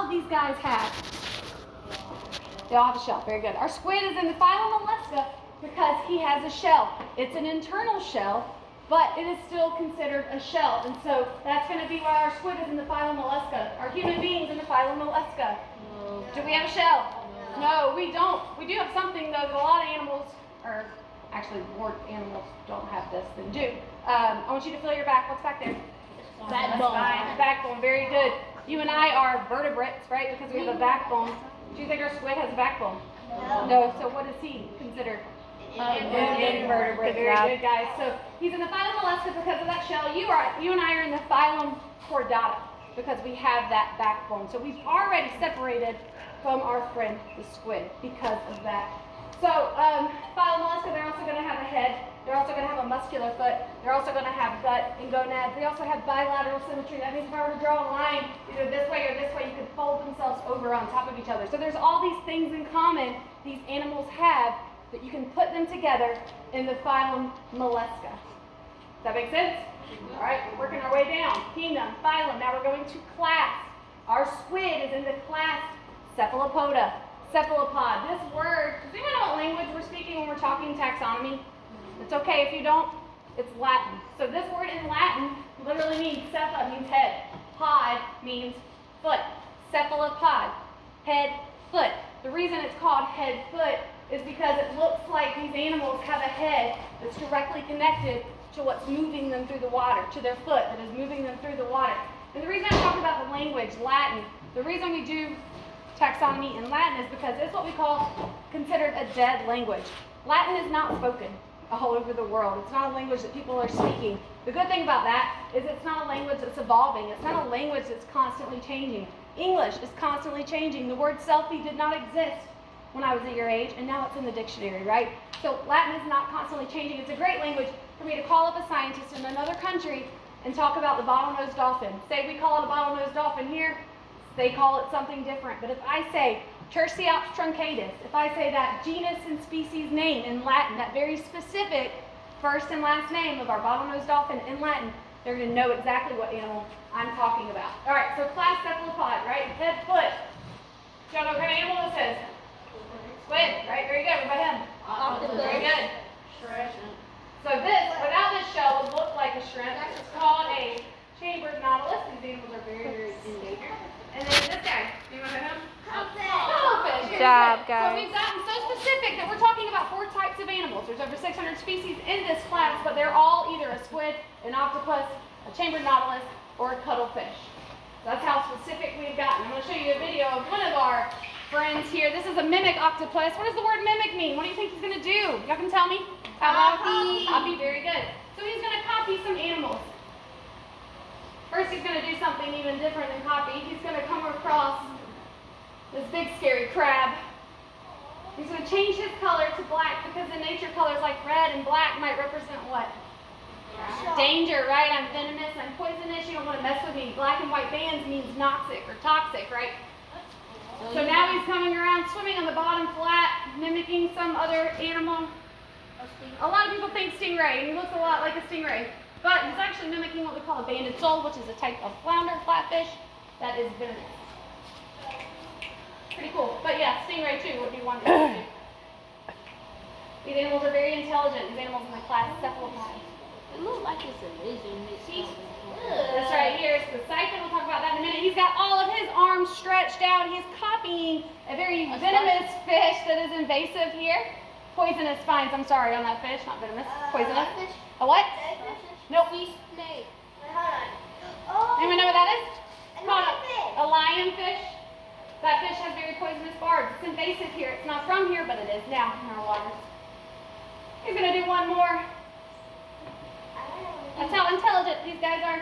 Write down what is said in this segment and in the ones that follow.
of these guys have? They all have a shell. Very good. Our squid is in the phylum Mollusca because he has a shell. It's an internal shell, but it is still considered a shell. And so that's going to be why our squid is in the phylum Mollusca. Are human beings in the phylum Mollusca? No. Do we have a shell? No, we don't. We do have something, though, that a lot of animals, or actually more animals don't have this than do. I want you to feel your back. What's back there? Backbone. Backbone. Very good. You and I are vertebrates, right? Because we have a backbone. Do you think our squid has a backbone? No. So what is he considered? Invertebrate. Very good, guys. So he's in the phylum Mollusca because of that shell. You and I are in the phylum Chordata because we have that backbone. So we've already separated from our friend the squid because of that. So phylum Mollusca, they're also going to have a head. They're also going to have a muscular foot. They're also going to have gut and gonads. They also have bilateral symmetry. That means if I were to draw a line either this way or this way, you could fold themselves over on top of each other. So there's all these things in common these animals have that you can put them together in the phylum Mollusca. Does that make sense? All right, we're working our way down. Kingdom, phylum. Now we're going to class. Our squid is in the class Cephalopoda. Cephalopod. This word, does anyone know what language we're speaking when we're talking taxonomy? It's okay if you don't. It's Latin. So this word in Latin literally means cepha means head. Pod means foot. Cephalopod. Head, foot. The reason it's called head, foot is because it looks like these animals have a head that's directly connected to what's moving them through the water, to their foot that is moving them through the water. And the reason I talk about the language, Latin, the reason we do taxonomy in Latin is because it's what we call considered a dead language. Latin is not spoken all over the world. It's not a language that people are speaking. The good thing about that is it's not a language that's evolving. It's not a language that's constantly changing. English is constantly changing. The word selfie did not exist when I was at your age, and now it's in the dictionary, right? So Latin is not constantly changing. It's a great language for me to call up a scientist in another country and talk about the bottlenose dolphin. Say we call it a bottlenose dolphin here, they call it something different. But if I say Terciops truncatus, if I say that genus and species name in Latin, that very specific first and last name of our bottlenose dolphin in Latin, they're going to know exactly what animal I'm talking about. All right, so class cephalopod, right? Head, foot. Do y'all know what kind of animal this is? Squid, right? Very good. What about him? Octopus. Very good. Shrimp. So this, without this shell, would look like a shrimp. It's called a chambered nautilus. These animals are very, very endangered. And then this guy, do you want to know him? Cuttlefish. Good job, guys. So we've gotten so specific that we're talking about 4 types of animals. There's over 600 species in this class, but they're all either a squid, an octopus, a chambered nautilus, or a cuttlefish. That's how specific we've gotten. I'm going to show you a video of one of our friends here. This is a mimic octopus. What does the word mimic mean? What do you think he's going to do? Y'all can tell me? Copy. Copy, very good. So he's going to copy some animals. First, he's going to do something even different than copy. He's going to come across this big scary crab. He's going to change his color to black because in nature colors like red and black might represent what? Danger, right? I'm venomous, I'm poisonous, you don't want to mess with me. Black and white bands means noxic or toxic, right? So now he's coming around swimming on the bottom flat, mimicking some other animal. A lot of people think stingray, and he looks a lot like a stingray. But he's actually mimicking what we call a banded sole, which is a type of flounder, flatfish, that is venomous. Pretty cool. But yeah, stingray too would be one to do. These animals are very intelligent. These animals in the class cephalopod. It looks like it's a lizard mixed See? with This right here is the siphon. We'll talk about that in a minute. He's got all of his arms stretched out. He's copying a very venomous fish that is invasive here. Poisonous spines. I'm sorry on that fish, not venomous. Poisonous. A what? Nope. snake. Anyone know what that is? It's called a lionfish. That fish has very poisonous barbs. It's invasive here. It's not from here, but it is now in our waters. He's going to do one more. That's how intelligent these guys are.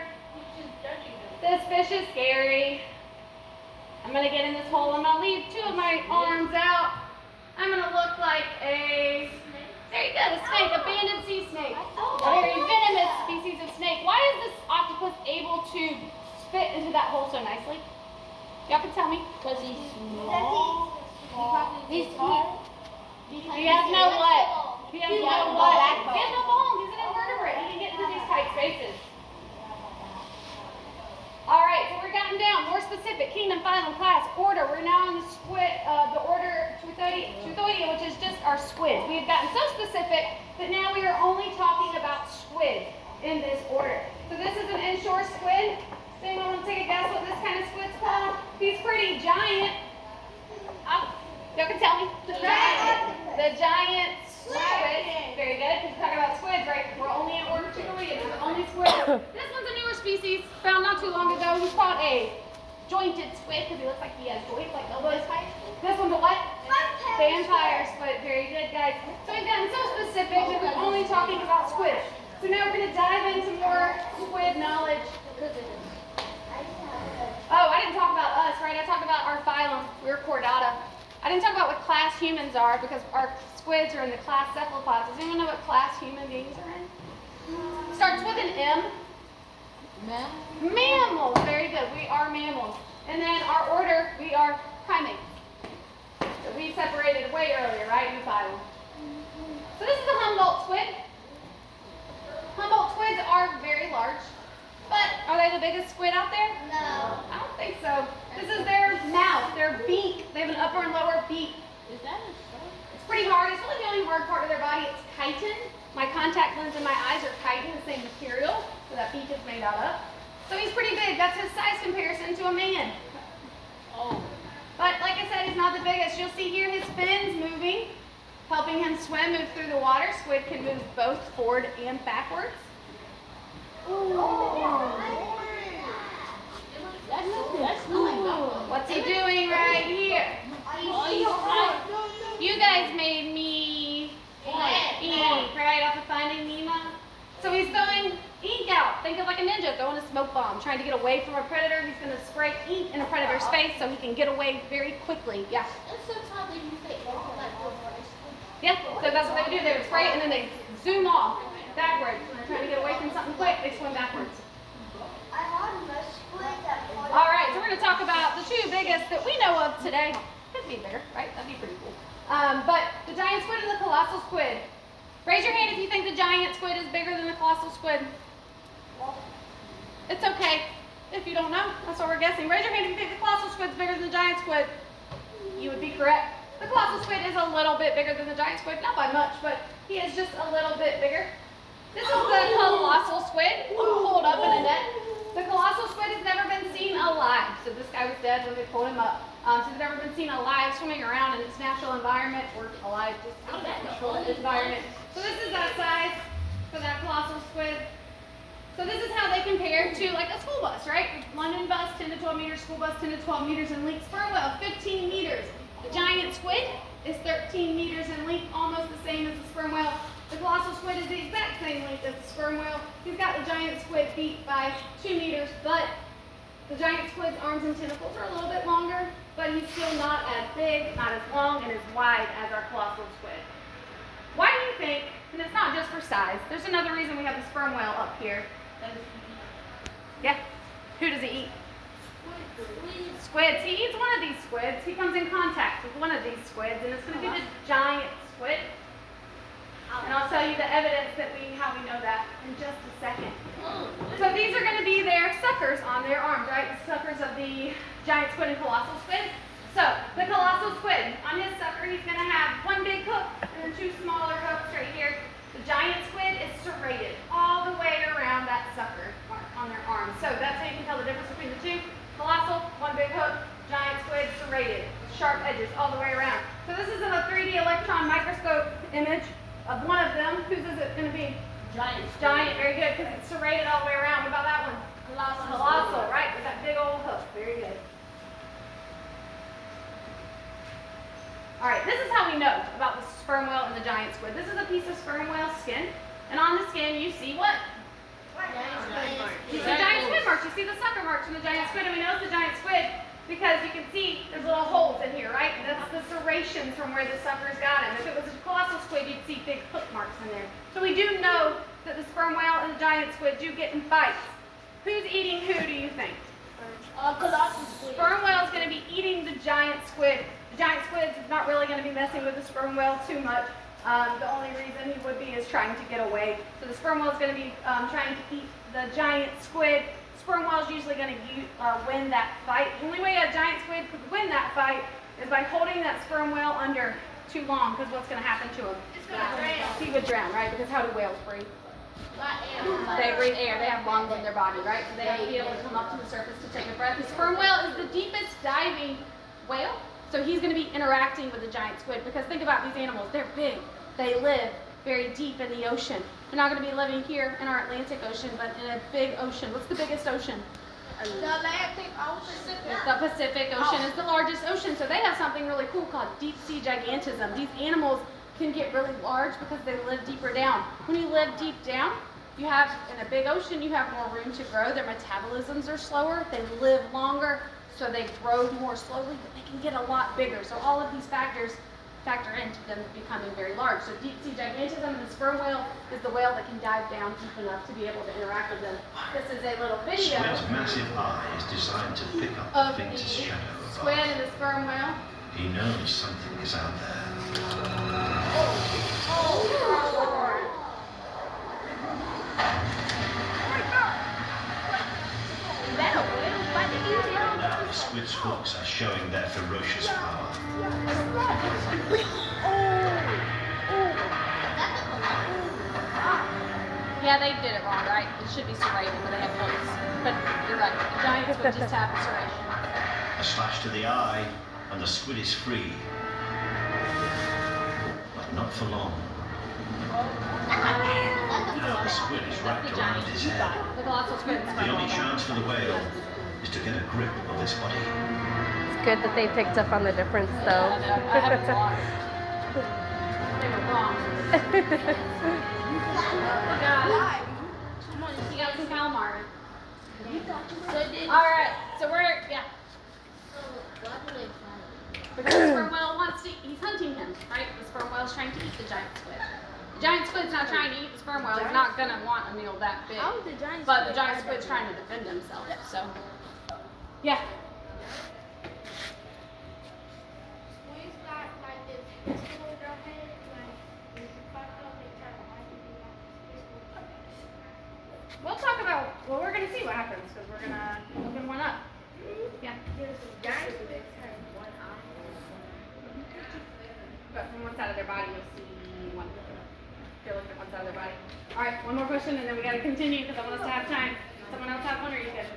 This fish is scary. I'm going to get in this hole. I'm going to leave 2 of my arms out. I'm going to look like a, there you go, a snake, a banded sea snake. A very venomous species of snake. Why is this octopus able to fit into that hole so nicely? Y'all can tell me. Because he's small. He has no what? He has no what? He has no bones. He's an invertebrate. He can get into these tight spaces. All right, so we're gotten down more specific. Kingdom, phylum, class, order. We're now in the squid, the order Truthodia, which is just our squid. We have gotten so specific that now we are only talking about squid in this order. So this is an inshore squid. Does anyone want to take a guess what this kind of squid's called? He's pretty giant. Y'all can tell me. The giant squid. Very good. We're talking about squids, right? We're only in order Truthodia. This is the only squid. This one's a newer species, found not too long ago. He's called a jointed squid because he looks like he has joints like elbows. This one's a what? Vampire squid. Very good, guys. So we've gotten so specific that we're only talking about squid. So now we're going to dive into more squid knowledge. Oh, I didn't talk about us, right? I talked about our phylum. We're chordata. I didn't talk about what class humans are because our squids are in the class cephalopods. Does anyone know what class human beings are in? Starts with an M. Mammals. Very good. We are mammals. And then our order, we are primates. So we separated way earlier, right? In the phylum. So this is the Humboldt squid. Humboldt squids are very large. But are they the biggest squid out there? No. I don't think so. This is their mouth, their beak. They have an upper and lower beak. Is that a shark? It's pretty hard. It's really the only hard part of their body. It's chitin. My contact lens and my eyes are chitin, the same material that that beak is made out of. So he's pretty big. That's his size comparison to a man. Oh. But like I said, he's not the biggest. You'll see here his fins moving, helping him swim, move through the water. Squid can move both forward and backwards. That's really What's he doing right here? You guys made me eat, right, off of Finding Nemo. So he's throwing ink out. Think of like a ninja throwing a smoke bomb, trying to get away from a predator. He's going to spray ink in a predator's face so he can get away very quickly. Yeah. Yeah, so that's what they would do. They would spray it and then they zoom off backwards. When they're trying to get away from something quick, they swim backwards. All right, so we're going to talk about the two biggest that we know of today. Could be bigger, right? That'd be pretty cool. But the giant squid and the colossal squid. Raise your hand if you think the giant squid is bigger than the colossal squid. It's okay if you don't know. That's what we're guessing. Raise your hand if you think the colossal squid is bigger than the giant squid. You would be correct. The colossal squid is a little bit bigger than the giant squid. Not by much, but he is just a little bit bigger. This is the colossal squid pulled up in a net. The colossal squid has never been seen alive. So this guy was dead when they pulled him up. So he's never been seen alive swimming around in its natural environment or alive just out of that natural environment. So this is that size for that colossal squid. So this is how they compare to like a school bus, right? London bus, 10 to 12 meters, school bus, 10 to 12 meters in length. Sperm whale, 15 meters. The giant squid is 13 meters in length, almost the same as the sperm whale. The colossal squid is the exact same length as the sperm whale. He's got the giant squid feet by 2 meters, but the giant squid's arms and tentacles are a little bit longer, but he's still not as big, not as long, and as wide as our colossal squid. Why do you think, and it's not just for size, there's another reason we have the sperm whale up here. Yeah, who does he eat? Squids. He eats one of these squids. He comes in contact with one of these squids, and it's going to be the giant squid. And I'll tell you the evidence that how we know that in just a second. So these are going to be their suckers on their arms, right? The suckers of the giant squid and colossal squid. So the colossal squid, on his sucker, he's going to have one big hook and then two smaller hooks right here. The giant squid is serrated all the way around that sucker on their arms. So that's how you can tell the difference between the two. Colossal, one big hook, giant squid, serrated, sharp edges all the way around. So this is a 3D electron microscope image of one of them. Whose is it going to be? Giant. Giant, very good, because it's serrated all the way around. What about that one? Colossal, right, with that big old hook. Very good. All right, this is how we know about the sperm whale and the giant squid. This is a piece of sperm whale skin, and on the skin you see what? You see giant squid marks. You see the sucker marks from the giant squid, and we know it's the giant squid because you can see there's little holes in here, right? That's the serrations from where the suckers got him. If it was a colossal squid, you'd see big hook marks in there. So we do know that the sperm whale and the giant squid do get in fights. Who's eating who, do you think? Colossal squid. Sperm whale is going to be eating the giant squid. The giant squid is not really going to be messing with the sperm whale too much. The only reason he would be is trying to get away. So the sperm whale is going to be trying to eat the giant squid. Sperm whale is usually going to win that fight. The only way a giant squid could win that fight is by holding that sperm whale under too long, because what's going to happen to him? It's gonna drown. He would drown, right? Because how do whales breathe? Not air. They breathe air. They have lungs in their body, right? So they have to be able to come up to the surface to take a breath. The sperm whale is the deepest diving whale, so he's going to be interacting with the giant squid, because think about these animals. They're big. They live very deep in the ocean. They're not going to be living here in our Atlantic Ocean, but in a big ocean. What's the biggest ocean? The Atlantic Ocean. The Pacific Ocean is the largest ocean, so they have something really cool called deep sea gigantism. These animals can get really large because they live deeper down. When you live deep down, you have, in a big ocean, you have more room to grow. Their metabolisms are slower. They live longer, so they grow more slowly, but they can get a lot bigger. So all of these factors factor into them becoming very large. So deep sea gigantism, the sperm whale is the whale that can dive down deep enough to be able to interact with them. This is a little video Squid's massive eye is designed to pick up of the the faintest shadow squid above. and the sperm whale. He knows something is out there. Now the squid's hooks are showing their ferocious power. Yeah, they did it wrong, right? It should be serrated, but they have hooks. But you're right, the giants would just have serration. A slash to the eye, and the squid is free. But not for long. Now the squid is That's wrapped the around giant. his head. The colossal squid and The sperm only whale. chance for the whale is to get a grip of its body. It's good that they picked up on the difference, I though. haven't watched. They were wrong. You got some calamari. All right, so yeah. Because the sperm whale wants to, he's hunting him, right? The sperm whale is trying to eat the giant squid. The giant squid's not trying to eat the sperm whale. He's not gonna want a meal that big. How is the giant But the squid giant better squid's trying to defend himself. So, yeah. Squeeze got like this pistol in their head, like if you fuck up, they try to like you like this pistol. We'll talk about. Well, we're gonna see what happens because we're gonna open one up. Yeah. There's a giant that has one eye. But from one side of their body, you'll see one. Feel like one side of their body. All right, one more question, and then we gotta continue because I want us to have time. Someone else have one, or you good?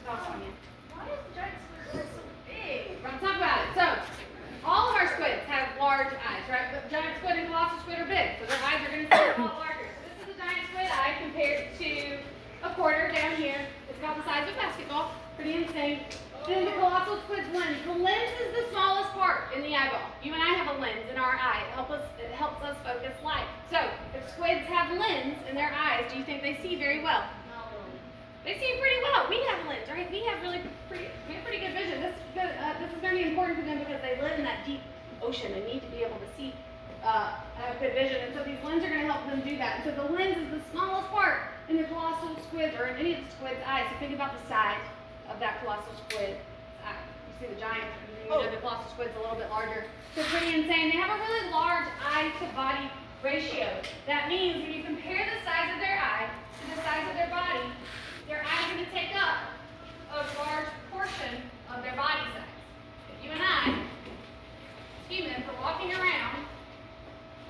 Why is the giant squid so big? We're gonna talk about it. So, all of our squids have large eyes, right? But giant squid and colossal squid are big, so their eyes are gonna be a lot larger. So this is a giant squid eye compared to a quarter down here. It's about the size of a basketball. Pretty insane. Then the colossal squid's lens. The lens is the smallest part in the eyeball. You and I have a lens in our eye. It helps us focus light. So, if squids have lens in their eyes, do you think they see very well? They see pretty well. We have a lens, right? We have pretty good vision. This is very important for them because they live in that deep ocean and need to be able to see, have good vision. And so these lenses are going to help them do that. And so the lens is the smallest part in the colossal squid or in any of the squid's eyes. So think about the size of that colossal squid's eye. You see the giant, you know the colossal squid's a little bit larger. So pretty insane. They have a really large eye to body ratio. That means when you compare the size of their eye to the size of their body, their eye is going to take up a large portion of their body size. If you and I, humans, are walking around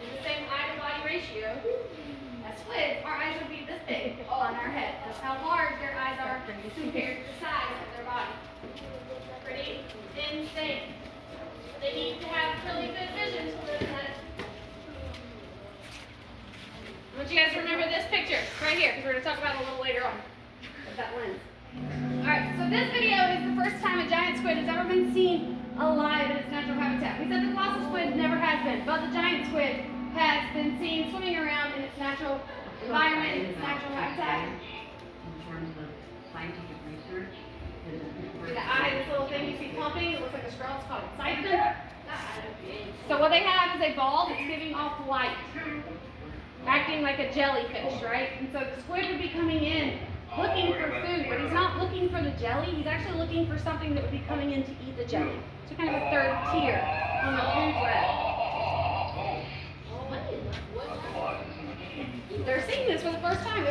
in the same eye to body ratio as squids, our eyes would be this big on our head. That's how large their eyes are compared to the size of their body. Pretty insane. They need to have really good vision to live in that. I want you guys to remember this picture right here because we're going to talk about it a little later on. That lens. Alright, so this video is the first time a giant squid has ever been seen alive in its natural habitat. We said the colossal squid never has been, but the giant squid has been seen swimming around in its natural environment, in its natural habitat. In terms of scientific research, See the eye, this little thing you see pumping, it looks like a straw, it's called siphon. So what they have is a ball that's giving off light, acting like a jellyfish, right? And so the squid would be coming in looking for food, but he's not looking for the jelly, he's actually looking for something that would be coming in to eat the jelly. So kind of a third tier on the food web. They're seeing this for the first time.